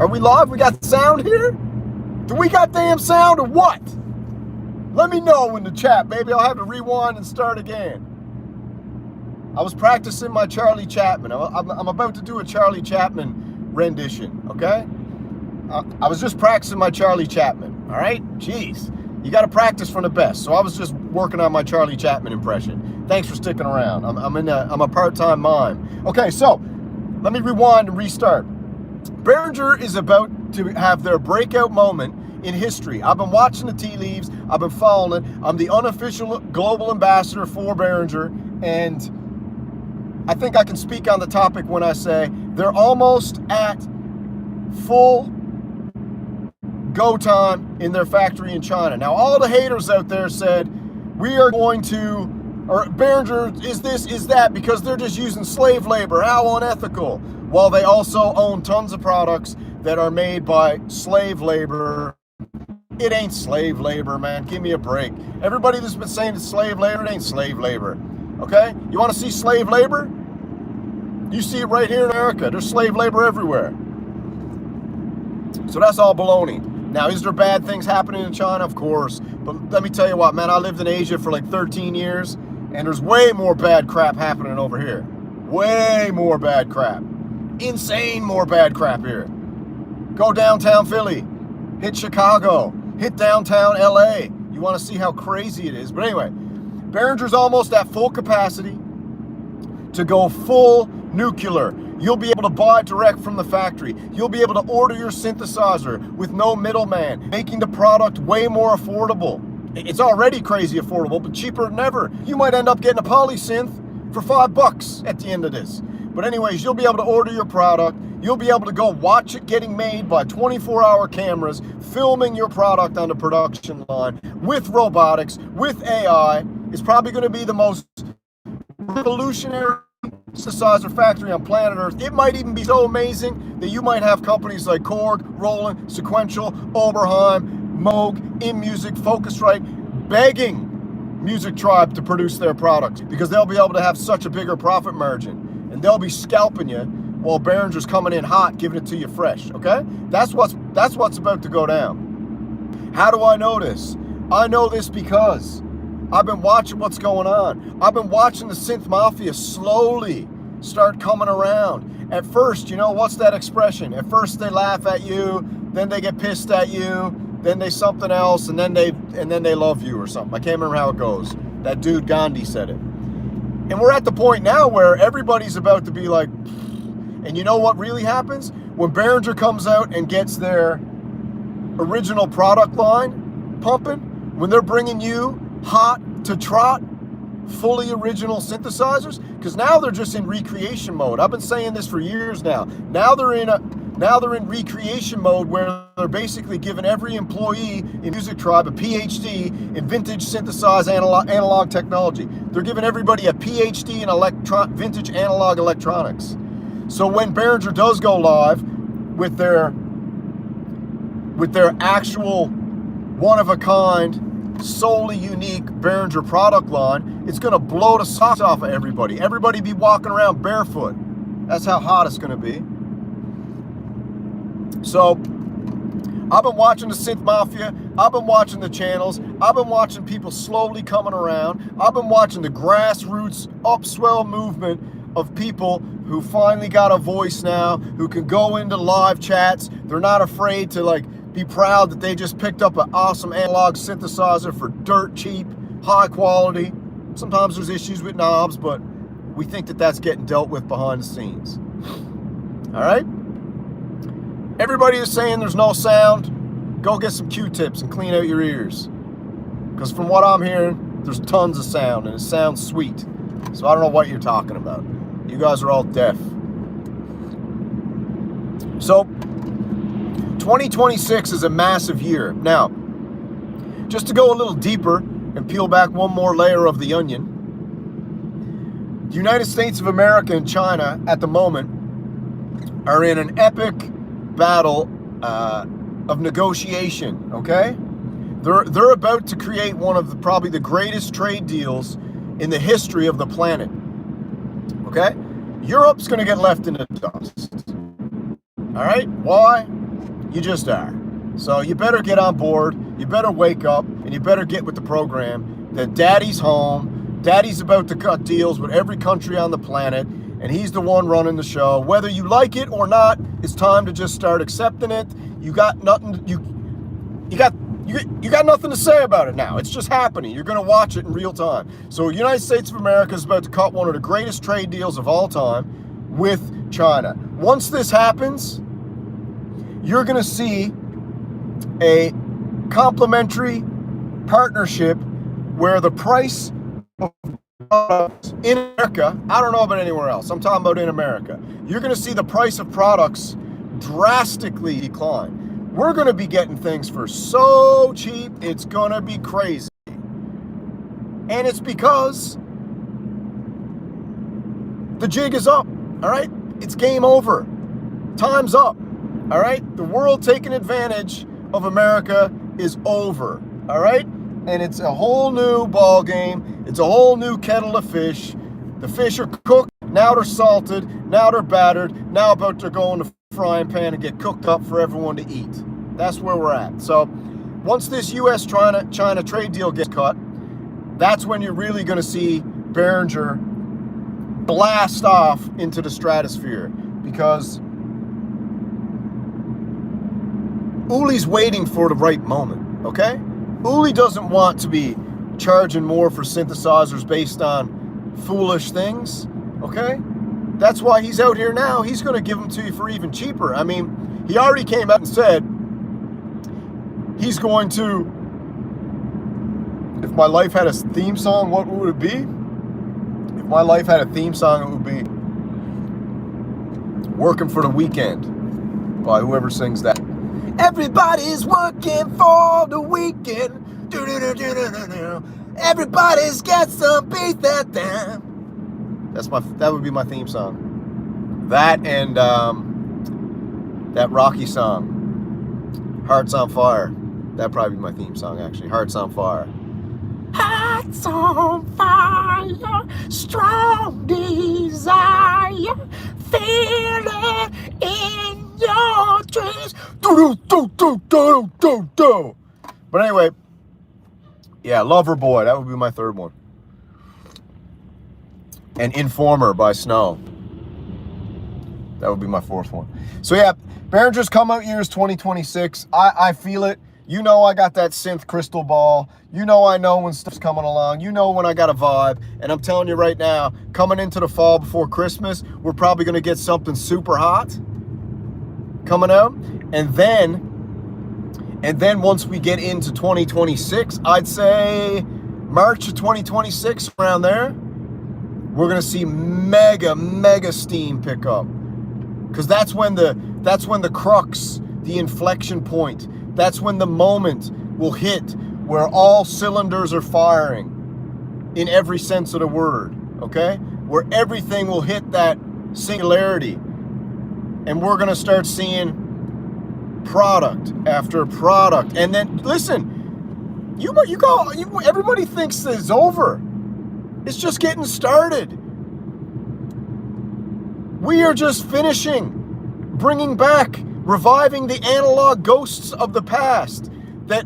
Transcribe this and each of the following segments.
Are we live? We got sound here? Do we got damn sound or what? Let me know in the chat, baby. I'll have to rewind and start again. I was practicing my Charlie Chapman. I'm about to do a Charlie Chapman rendition, okay? I was just practicing my Charlie Chapman, all right? Jeez, you got to practice from the best. So I was just working on my Charlie Chapman impression. Thanks for sticking around. I'm a part-time mime. Okay, so let me rewind and restart. Behringer is about to have their breakout moment in history. I've been watching the tea leaves. I've been following it. I'm the unofficial global ambassador for Behringer, and I think I can speak on the topic when I say they're almost at full go time in their factory in China. Now, all the haters out there said, we are going to, or Behringer is this, is that, because they're just using slave labor. How unethical. While they also own tons of products that are made by slave labor. It ain't slave labor, man. Give me a break. Everybody that's been saying it's slave labor, it ain't slave labor. Okay? You want to see slave labor? You see it right here in America. There's slave labor everywhere. So that's all baloney. Now, is there bad things happening in China? Of course. But let me tell you what, man, I lived in Asia for like 13 years, and there's way more bad crap happening over here. Way more bad crap. Insane more bad crap here. Go downtown Philly. Hit Chicago. Hit downtown LA. You want to see how crazy it is. But anyway, Behringer's almost at full capacity to go full nuclear. You'll be able to buy direct from the factory. You'll be able to order your synthesizer with no middleman, making the product way more affordable. It's already crazy affordable, but cheaper than ever. You might end up getting a polysynth for $5 at the end of this. But anyways, you'll be able to order your product. You'll be able to go watch it getting made by 24-hour cameras, filming your product on the production line with robotics, with AI. It's probably going to be the most revolutionary synthesizer factory on planet Earth. It might even be so amazing that you might have companies like Korg, Roland, Sequential, Oberheim, Moog, InMusic, Focusrite begging Music Tribe to produce their products because they'll be able to have such a bigger profit margin. And they'll be scalping you while Behringer's coming in hot, giving it to you fresh, okay? That's what's about to go down. How do I know this? I know this because I've been watching what's going on. I've been watching the synth mafia slowly start coming around. At first, you know, what's that expression? At first they laugh at you, then they get pissed at you, then they something else, and then they love you or something. I can't remember how it goes. That dude Gandhi said it. And we're at the point now where everybody's about to be like, and you know what really happens? When Behringer comes out and gets their original product line pumping, when they're bringing you hot to trot, fully original synthesizers, because now they're just in recreation mode. I've been saying this for years now. Now they're in recreation mode where they're basically giving every employee in Music Tribe a PhD in vintage synthesized analog technology. They're giving everybody a PhD in vintage analog electronics. So when Behringer does go live with their actual one-of-a-kind, solely unique Behringer product line, it's going to blow the socks off of everybody. Everybody be walking around barefoot. That's how hot it's going to be. So I've been watching the synth mafia. I've been watching the channels. I've been watching people slowly coming around. I've been watching the grassroots upswell movement of people who finally got a voice now, who can go into live chats. They're not afraid to like be proud that they just picked up an awesome analog synthesizer for dirt cheap, high quality. Sometimes there's issues with knobs, but we think that that's getting dealt with behind the scenes. All right? Everybody is saying there's no sound. Go get some Q-tips and clean out your ears. Because from what I'm hearing, there's tons of sound, and it sounds sweet. So I don't know what you're talking about. You guys are all deaf. So 2026 is a massive year. Now, just to go a little deeper and peel back one more layer of the onion, the United States of America and China at the moment are in an epic battle of negotiation, okay? They're about to create one of probably the greatest trade deals in the history of the planet, okay? Europe's going to get left in the dust, all right? Why? You just are. So you better get on board, you better wake up, and you better get with the program that daddy's home, daddy's about to cut deals with every country on the planet, and he's the one running the show. Whether you like it or not, it's time to just start accepting it. You got nothing, you got nothing to say about it now. It's just happening. You're going to watch it in real time. So United States of America is about to cut one of the greatest trade deals of all time with China. Once this happens, you're going to see a complementary partnership where the price of products in America, I don't know about anywhere else, I'm talking about in America, you're going to see the price of products drastically decline. We're going to be getting things for so cheap, it's going to be crazy. And it's because the jig is up, all right? It's game over. Time's up, all right? The world taking advantage of America is over, all right? And it's a whole new ball game. It's a whole new kettle of fish. The fish are cooked, now they're salted, now they're battered, now about to go in the frying pan and get cooked up for everyone to eat. That's where we're at. So once this US-China trade deal gets cut, that's when you're really going to see Behringer blast off into the stratosphere, because Uli's waiting for the right moment, okay? Uli doesn't want to be charging more for synthesizers based on foolish things, okay? That's why he's out here now. He's going to give them to you for even cheaper. I mean, he already came out and said he's going to, if my life had a theme song, what would it be? If my life had a theme song, it would be Working for the Weekend by whoever sings that. Everybody's working for the weekend. Do-do-do-do-do-do. Everybody's got some beat that down. That would be my theme song. That and that Rocky song, Hearts on Fire. That'd probably be my theme song, actually. Hearts on Fire. Hearts on fire, strong desire, feel it in your dreams. Do. But anyway, yeah, Lover Boy, that would be my third one. And Informer by Snow. That would be my fourth one. So yeah, Behringer's come out years 2026. I feel it. You know I got that synth crystal ball. You know I know when stuff's coming along. You know when I got a vibe. And I'm telling you right now, coming into the fall before Christmas, we're probably going to get something super hot coming out. And then once we get into 2026, I'd say March of 2026, around there, we're going to see mega steam pick up. Because that's when the crux, the inflection point, that's when the moment will hit where all cylinders are firing in every sense of the word, okay? Where everything will hit that singularity. And we're going to start seeing product after product. And then, listen, everybody thinks this is over. It's just getting started. We are just finishing, bringing back, reviving the analog ghosts of the past that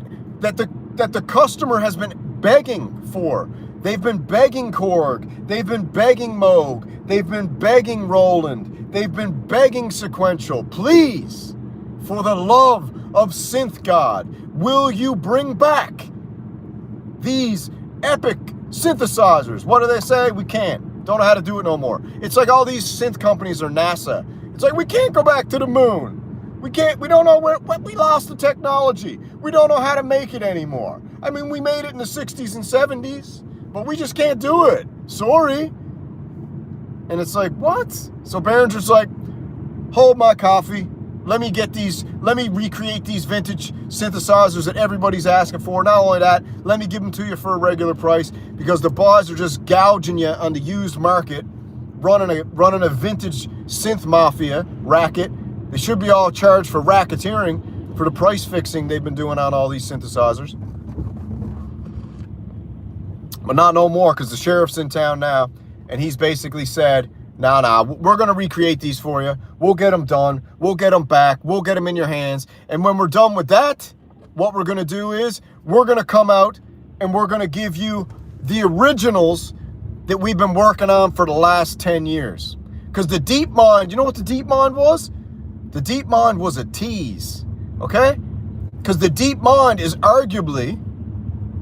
the customer has been begging for. They've been begging Korg. They've been begging Moog. They've been begging Roland. They've been begging Sequential. Please, for the love of Synth God, will you bring back these epic synthesizers? What do they say? We can't. Don't know how to do it no more. It's like all these synth companies are NASA. It's like, we can't go back to the moon. We don't know we lost the technology. We don't know how to make it anymore. I mean, we made it in the 60s and 70s, but we just can't do it. Sorry. And it's like, what? So Behringer's like, hold my coffee. Let me recreate these vintage synthesizers that everybody's asking for. Not only that, let me give them to you for a regular price, because the boys are just gouging you on the used market, running a vintage synth mafia racket. They should be all charged for racketeering for the price fixing they've been doing on all these synthesizers. But not no more, because the sheriff's in town now, and he's basically said, Nah, we're going to recreate these for you. We'll get them done. We'll get them back. We'll get them in your hands. And when we're done with that, what we're going to do is we're going to come out and we're going to give you the originals that we've been working on for the last 10 years. Because the Deep Mind, you know what the Deep Mind was? The Deep Mind was a tease, okay? Because the Deep Mind is arguably,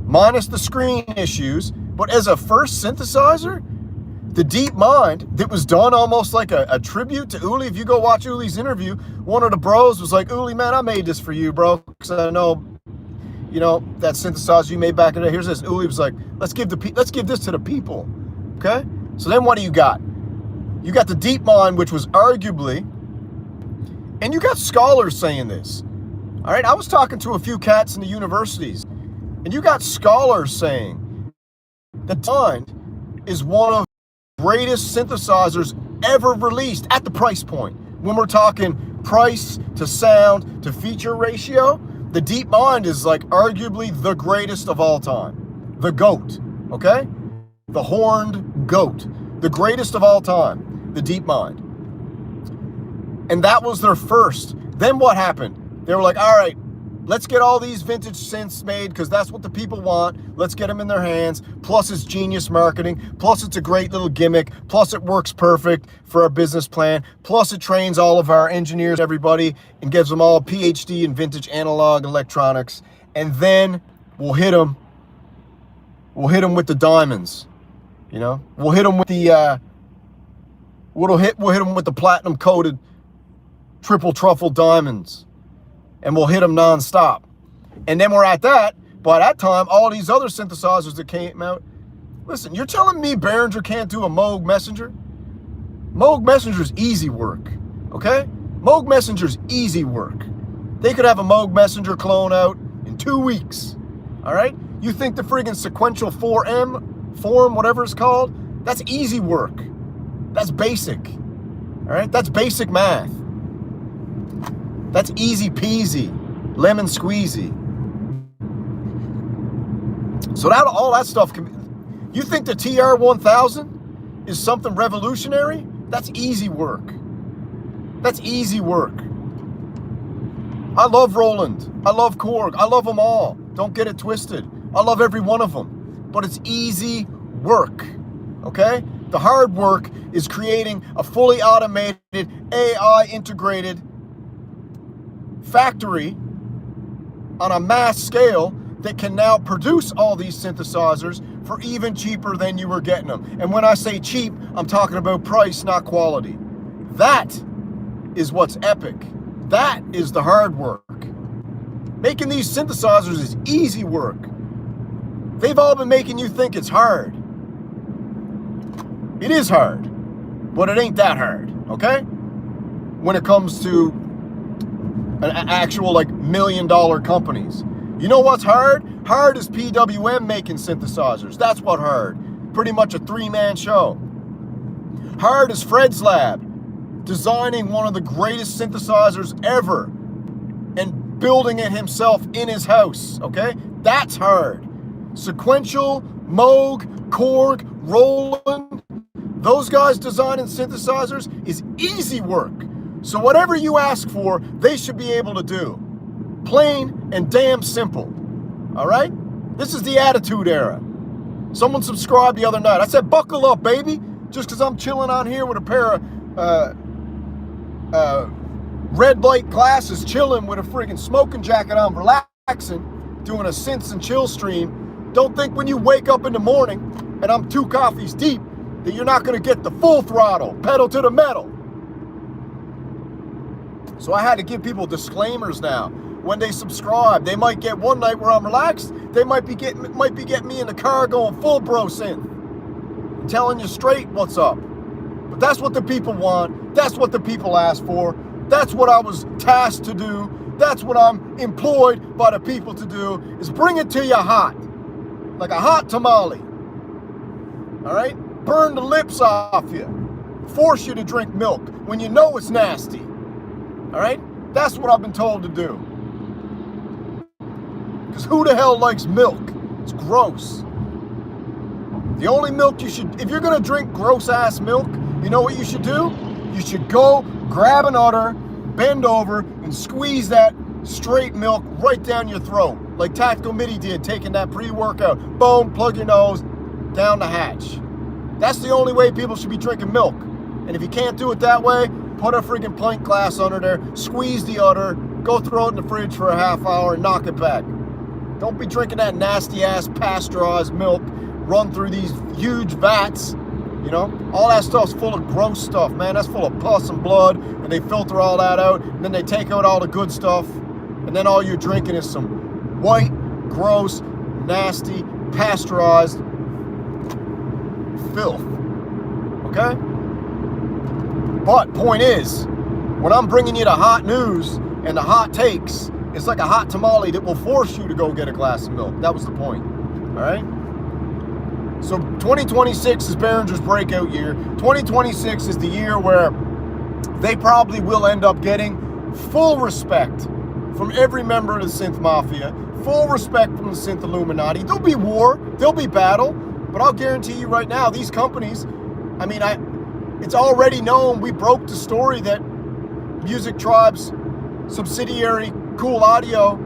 minus the screen issues, but as a first synthesizer, the Deep Mind that was done almost like a tribute to Uli. If you go watch Uli's interview, one of the bros was like, Uli, man, I made this for you, bro. Because I know, you know, that synthesizer you made back in the day. Here's this. Uli was like, let's give this to the people, okay? So then what do you got? You got the Deep Mind, which was arguably, and you got scholars saying this. All right, I was talking to a few cats in the universities, and you got scholars saying that Deep Mind is one of the greatest synthesizers ever released at the price point. When we're talking price to sound to feature ratio, the Deep Mind is like arguably the greatest of all time. The GOAT, okay? The horned GOAT. The greatest of all time, the Deep Mind. And that was their first. Then what happened? They were like, all right, let's get all these vintage synths made because that's what the people want. Let's get them in their hands. Plus it's genius marketing. Plus it's a great little gimmick. Plus it works perfect for our business plan. Plus it trains all of our engineers, everybody, and gives them all a PhD in vintage analog electronics. And then we'll hit them. We'll hit them with the diamonds. You know, we'll hit them with the we'll hit them with the platinum coated triple truffle diamonds, and we'll hit them nonstop. And then we're at that. By that time, all these other synthesizers that came out. Listen, you're telling me Behringer can't do a Moog Messenger? Moog Messenger's easy work, okay? Moog Messenger's easy work. They could have a Moog Messenger clone out in 2 weeks, all right? You think the friggin' sequential 4M form, whatever it's called, that's easy work. That's basic, all right? That's basic math. That's easy peasy, lemon squeezy. So that all that stuff can be, you think the TR-1000 is something revolutionary? That's easy work. That's easy work. I love Roland. I love Korg. I love them all. Don't get it twisted. I love every one of them. But it's easy work, okay? The hard work is creating a fully automated, AI integrated factory on a mass scale that can now produce all these synthesizers for even cheaper than you were getting them. And when I say cheap, I'm talking about price, not quality. That is what's epic. That is the hard work. Making these synthesizers is easy work. They've all been making you think it's hard. It is hard, but it ain't that hard, okay? When it comes to an actual like $1 million companies. You know what's hard? Hard is PWM making synthesizers. That's what hard. Pretty much a 3-man show. Hard is Fred's Lab, designing one of the greatest synthesizers ever and building it himself in his house, okay? That's hard. Sequential, Moog, Korg, Roland, those guys designing synthesizers is easy work. So whatever you ask for, they should be able to do. Plain and damn simple. All right? This is the Attitude Era. Someone subscribed the other night. I said, buckle up, baby. Just because I'm chilling on here with a pair of red light glasses, chilling with a friggin' smoking jacket on, relaxing, doing a synths and chill stream. Don't think when you wake up in the morning and I'm 2 coffees deep that you're not going to get the full throttle, pedal to the metal. So I had to give people disclaimers now. When they subscribe, they might get one night where I'm relaxed. They might be getting me in the car going full bro synth. I'm telling you straight what's up. But that's what the people want. That's what the people ask for. That's what I was tasked to do. That's what I'm employed by the people to do, is bring it to you hot. Like a hot tamale. All right? Burn the lips off you. Force you to drink milk when you know it's nasty. All right? That's what I've been told to do. Because who the hell likes milk? It's gross. The only milk you should, if you're going to drink gross ass milk You know what you should do? You should go grab an udder, bend over, and squeeze that straight milk right down your throat, like Tactical Midi did, taking that pre-workout. Boom, plug your nose, down the hatch. That's the only way people should be drinking milk. And if you can't do it that way, put a friggin' pint glass under there, squeeze the udder, go throw it in the fridge for a half hour and knock it back. Don't be drinking that nasty-ass pasteurized milk run through these huge vats. You know, all that stuff's full of gross stuff, man. That's full of pus and blood, and they filter all that out, and then they take out all the good stuff, and then all you're drinking is some white, gross, nasty, pasteurized filth. Okay? But point is, when I'm bringing you the hot news and the hot takes, it's like a hot tamale that will force you to go get a glass of milk. That was the point. All right? So 2026 is Behringer's breakout year. 2026 is the year where they probably will end up getting full respect from every member of the Synth Mafia, full respect from the Synth Illuminati. There'll be war, there'll be battle, but I'll guarantee you right now, these companies, I mean, it's already known, we broke the story that Music Tribe's subsidiary, Cool Audio,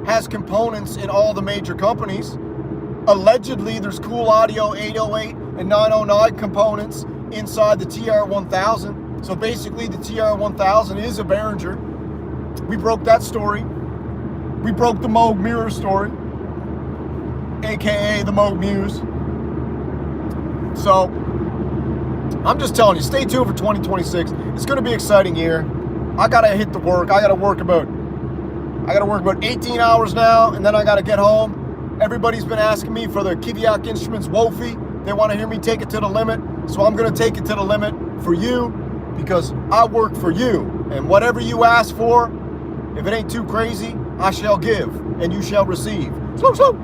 has components in all the major companies. Allegedly, there's Cool Audio 808 and 909 components inside the TR-1000. So basically, the TR-1000 is a Behringer. We broke that story. We broke the Moog Mirror story, aka the Moog Muse. So I'm just telling you, stay tuned for 2026. It's going to be an exciting year. I gotta hit the work. I gotta work about 18 hours now, and then I gotta get home. Everybody's been asking me for the Kiviak Instruments Wofi. They want to hear me take it to the limit, so I'm going to take it to the limit for you because I work for you. And whatever you ask for, if it ain't too crazy, I shall give and you shall receive. So.